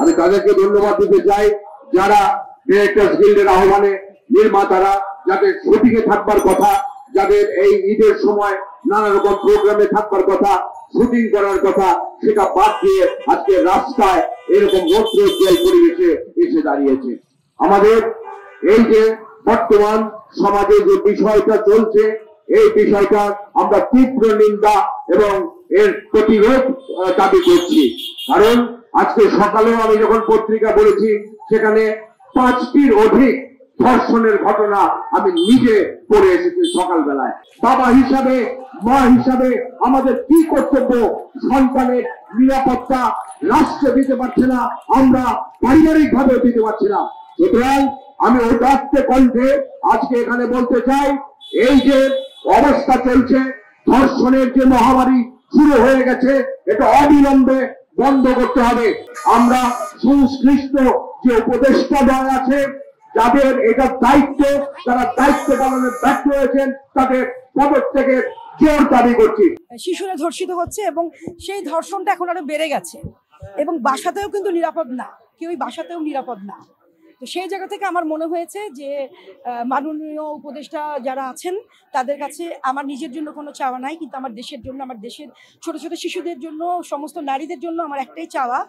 আমি তাদেরকে ধন্যবাদ দিতে চাই যারা ডিরেক্টরস গিল্ডের আহ্বানে নির্মাতারা যাতে শুটিংয়ে থাকবার কথা, যাদের এই ঈদের সময় নানা রকম প্রোগ্রামে থাকবার কথা, শুটিং করার কথা, সেটা বাদ দিয়ে আজকে রাস্তায় এরকম রৌদ্রোজ্জ্বল পরিবেশে এসে দাঁড়িয়েছে। আমাদের এই যে বর্তমান সমাজে যে বিষয়টা চলছে, এই বিষয়টা আমরা তীব্র নিন্দা এবং এর প্রতিরোধ দাবি করছি। কারণ আজকে সকালেও আমি যখন পত্রিকা বলেছি, সেখানে 5টির অধিক ধর্ষণের ঘটনা আমি নিজে পড়ে এসেছি সকালবেলায়। বাবা হিসাবে, মা হিসাবে আমাদের কি কর্তব্য? সন্তানের নিরাপত্তা রাষ্ট্র দিতে পারছে না, আমরা পারিবারিক ভাবে দিতে পারছি না। সুতরাং আমি উদাত্ত কণ্ঠে আজকে এখানে বলতে চাই, এই যে অবস্থা চলছে, ধর্ষণের যে মহামারী শুরু হয়ে গেছে, এটা অবিলম্বে বন্ধ করতে হবে। আমরা সংশ্লিষ্ট যে উপদেষ্টাদ্বয় আছে, যাদের এটা দায়িত্ব, তারা দায়িত্ব পালনে ব্যর্থ হয়েছেন, তাদের পদত্যাগের জোর দাবি করছি। শিশুরা ধর্ষিত হচ্ছে এবং সেই ধর্ষণটা এখন আরো বেড়ে গেছে এবং বাসাতেও কিন্তু নিরাপদ না, কেউই বাসাতেও নিরাপদ না। তো সেই জায়গা থেকে আমার মনে হয়েছে যে মাননীয় উপদেষ্টা যারা আছেন তাদের কাছে আমার নিজের জন্য কোনো চাওয়া নাই, কিন্তু আমার দেশের জন্য, আমার দেশের ছোট ছোট শিশুদের জন্য, সমস্ত নারীদের জন্য আমার একটাই চাওয়া,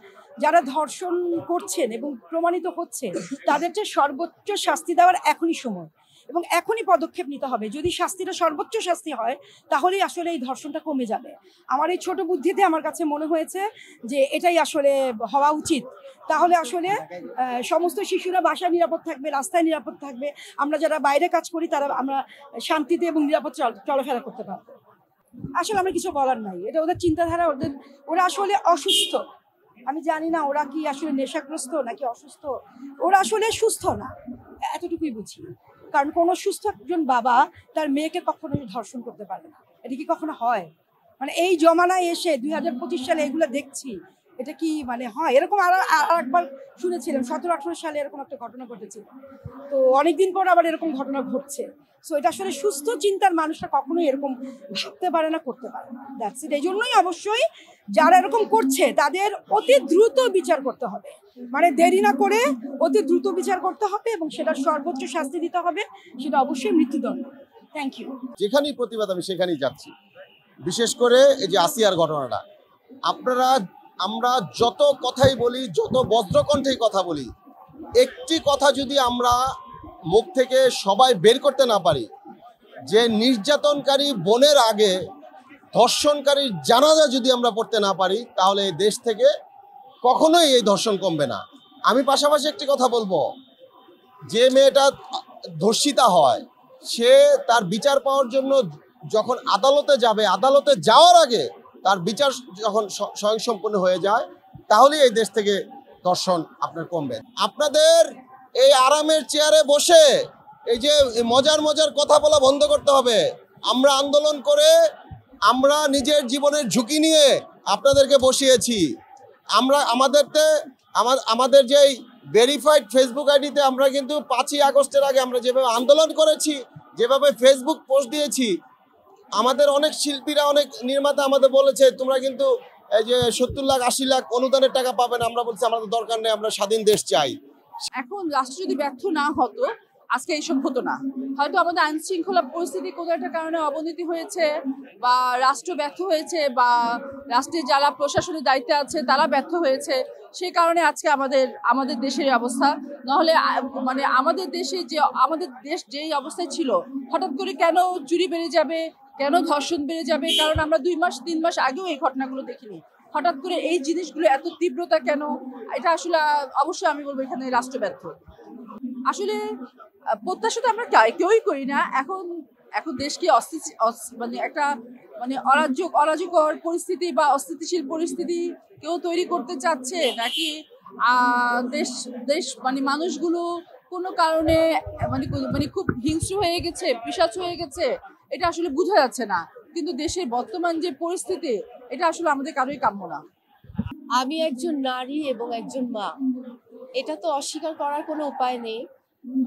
যারা ধর্ষণ করছেন এবং প্রমাণিত হচ্ছে তাদের যে সর্বোচ্চ শাস্তি দেওয়ার এখনই সময় এবং এখনই পদক্ষেপ নিতে হবে। যদি শাস্তিটা সর্বোচ্চ শাস্তি হয় তাহলেই আসলে এই ধর্ষণটা কমে যাবে। আমার এই ছোট বুদ্ধিতে আমার কাছে মনে হয়েছে যে এটাই আসলে হওয়া উচিত। তাহলে আসলে সমস্ত শিশুরা বাসায় নিরাপদ থাকবে, রাস্তায় নিরাপদ থাকবে, আমরা যারা বাইরে কাজ করি তারা আমরা শান্তিতে এবং নিরাপদ চলাফেরা করতে পারবো। আসলে আমার কিছু বলার নাই, এটা ওদের চিন্তাধারা, ওরা আসলে অসুস্থ। আমি জানি না ওরা কি আসলে নেশাগ্রস্ত নাকি অসুস্থ, ওরা আসলে সুস্থ না, এতটুকুই বুঝি। কারণ কোনো সুস্থ একজন বাবা তার মেয়েকে কখনো ধর্ষণ করতে পারে না, এটা কি কখনো হয়? মানে এই জমানায় এসে 2025 সালে এগুলো দেখছি, এটা কি মানে হয়? এরকম আর একবার শুনেছিলাম 17-18 সালে এরকম একটা ঘটনা ঘটেছিল, তো অনেকদিন পর আবার এরকম ঘটনা ঘটছে। সো এটা আসলে সুস্থ চিন্তার মানুষরা কখনোই এরকম ভাবতে পারে না, করতে পারে না। That's it. এই জন্যই অবশ্যই যারা এরকম করছে তাদের অতি দ্রুত বিচার করতে হবে, মানে দেরি না করে অতি দ্রুত বিচার করতে হবে এবং সেটার সর্বোচ্চ শাস্তি দিতে হবে, সেটা অবশ্যই মৃত্যুদণ্ড। Thank you. যেখানেই প্রতিবাদ আমি সেখানেই যাচ্ছি, বিশেষ করে এই যে আসিয়ার ঘটনাটা। আমরা যত কথাই বলি, যত বজ্রকণ্ঠেই কথা বলি, একটি কথা যদি আমরা মুখ থেকে সবাই বের করতে না পারি, যে নির্যাতনকারী বোনের আগে ধর্ষণকারীর জানাজা যদি আমরা পড়তে না পারি, তাহলে এই দেশ থেকে কখনোই এই ধর্ষণ কমবে না। আমি পাশাপাশি একটি কথা বলবো, যে মেয়েটা ধর্ষিতা হয় সে তার বিচার পাওয়ার জন্য যখন আদালতে যাবে, আদালতে যাওয়ার আগে তার বিচার যখন স্বয়ংসম্পূর্ণ হয়ে যায়, তাহলেই এই দেশ থেকে ধর্ষণ আপনার কমবে। আপনাদের এই আরামের চেয়ারে বসে এই যে মজার মজার কথা বলা বন্ধ করতে হবে। আমরা আন্দোলন করে, আমরা নিজের জীবনের ঝুঁকি নিয়ে আপনাদেরকে বসিয়েছি। আমরা আমাদের যেই ভেরিফাইড ফেসবুক আইডিতে আমরা কিন্তু 5ই আগস্টের আগে আমরা যেভাবে আন্দোলন করেছি, যেভাবে ফেসবুক পোস্ট দিয়েছি, আমাদের অনেক শিল্পীরা, অনেক নির্মাতা আমাদের বলেছে তোমরা কিন্তু এই যে 70 লাখ 80 লাখ অনুদানের টাকা পাবেন। আমরা বলছি আমাদের দরকার নেই, আমরা স্বাধীন দেশ চাই। এখন রাষ্ট্র যদি ব্যর্থ না হতো আজকে এইসব হতো না। হয়তো আমাদের আইন শৃঙ্খলা পরিস্থিতি কোনো একটা কারণে অবনতি হয়েছে, বা রাষ্ট্র ব্যর্থ হয়েছে, বা রাষ্ট্রের যারা প্রশাসনের দায়িত্বে আছে তারা ব্যর্থ হয়েছে, সেই কারণে আজকে আমাদের দেশের অবস্থা। নাহলে মানে আমাদের দেশ যেই অবস্থায় ছিল, হঠাৎ করে কেন চুরি বেড়ে যাবে, কেন ধর্ষণ বেড়ে যাবে? কারণ আমরা 2 মাস 3 মাস আগেও এই ঘটনাগুলো দেখিনি। হঠাৎ করে এই জিনিসগুলো এত তীব্রতা কেন? এটা আসলে অবশ্যই আমি বলবো এখানে রাষ্ট্র ব্যর্থ। আসলে প্রত্যাশা তো আমরা কেউই করি না। এখন দেশকে মানে একটা মানে অরাজকর পরিস্থিতি বা অস্থিতিশীল পরিস্থিতি কেউ তৈরি করতে চাচ্ছে, নাকি দেশ মানে মানুষগুলো কোনো কারণে মানে খুব হিংস্র হয়ে গেছে, পিশাচ হয়ে গেছে, এটা আসলে বোঝা যাচ্ছে না। কিন্তু দেশের বর্তমান যে পরিস্থিতি, এটা আসলে আমাদের কারোই কাম্য না। আমি একজন নারী এবং একজন মা, এটা তো অস্বীকার করার কোনো উপায় নেই।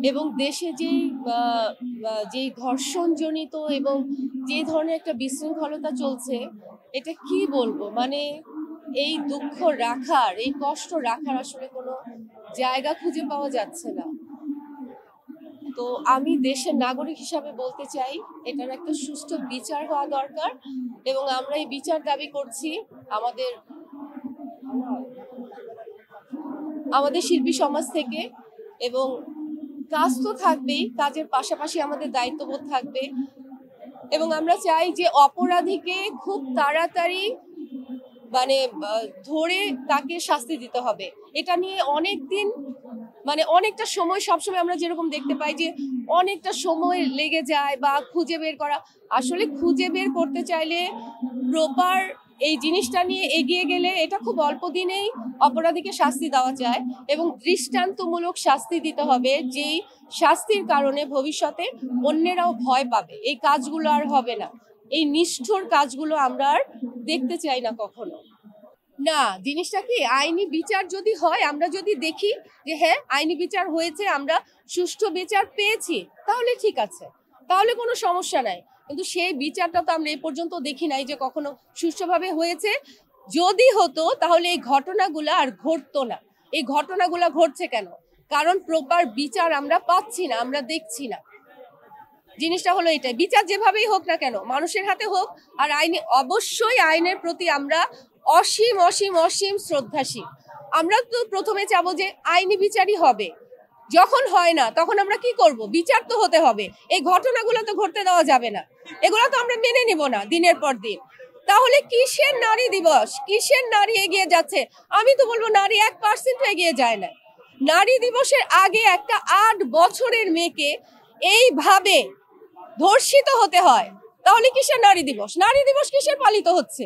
এবং দেশে যেই ধর্ষণজনিত এবং যে ধরনের একটা বিশৃঙ্খলতা চলছে, এটা কি বলবো, মানে এই দুঃখ রাখার, এই কষ্ট রাখার আসলে কোনো জায়গা খুঁজে পাওয়া যাচ্ছে না। তো আমি দেশের নাগরিক হিসাবে বলতে চাই, এটার একটা সুষ্ঠু বিচার হওয়া দরকার এবং আমরা এই বিচার দাবি করছি আমাদের শিল্পী সমাজ থেকে। এবং কাজ তো থাকবেই, কাজের পাশাপাশি আমাদের দায়িত্ববোধ থাকবে এবং আমরা চাই যে অপরাধীকে খুব তাড়াতাড়ি ধরে তাকে শাস্তি দিতে হবে। এটা নিয়ে অনেকদিন অনেকটা সময়, সবসময় আমরা যেরকম দেখতে পাই যে অনেকটা সময় লেগে যায় বা খুঁজে বের করা, আসলে খুঁজে বের করতে চাইলে প্রপার এই জিনিসটা নিয়ে এগিয়ে গেলে এটা খুব অল্প দিনেই অপরাধীকে শাস্তি দেওয়া যায় এবং দৃষ্টান্তমূলক শাস্তি দিতে হবে, যেই শাস্তির কারণে ভবিষ্যতে অন্যেরাও ভয় পাবে, এই কাজগুলো আর হবে না। এই নিষ্ঠুর কাজগুলো আমরা আর দেখতে চাই না কখনো। না, জিনিসটা কি, আইনি বিচার যদি হয়, আমরা যদি দেখি যে হ্যাঁ আইনি বিচার হয়েছে, আমরা সুষ্ঠু বিচার পেয়েছি, তাহলে ঠিক আছে, তাহলে কোনো সমস্যা নাই। কিন্তু সেই বিচারটা তো আমরা এ পর্যন্ত দেখি নাই যে কখনো সুষ্ঠুভাবে হয়েছে। যদি হতো তাহলে এই ঘটনাগুলো আর ঘটতো না। এই ঘটনাগুলো ঘটছে কেন? কারণ প্রপার বিচার আমরা পাচ্ছি না, আমরা দেখছি না। জিনিসটা হলো এটাই, বিচার যেভাবেই হোক না কেন, মানুষের হাতে হোক, আর অবশ্যই আইনের প্রতি আমরা অসীম অসীম অসীম শ্রদ্ধাশীল। আমরা তো প্রথমে চাবো যে আইনি বিচারই হবে, যখন হয় না তখন আমরা কি করব? বিচার তো হতে হবে। এই ঘটনাগুলো তো ঘটতে দেওয়া যাবে না, এগুলো তো আমরা মেনে নিব না দিনের পর দিন। তাহলে কিসের নারী দিবস, কিসের নারী এগিয়ে যাচ্ছে? আমি তো বলবো নারী 1% এগিয়ে যায় না। নারী দিবসের আগে একটা 8 বছরের মেয়েকে এইভাবে ধর্ষিত হতে হয়, তাহলে কিসের নারী দিবস? নারী দিবস কিসের পালিত হচ্ছে?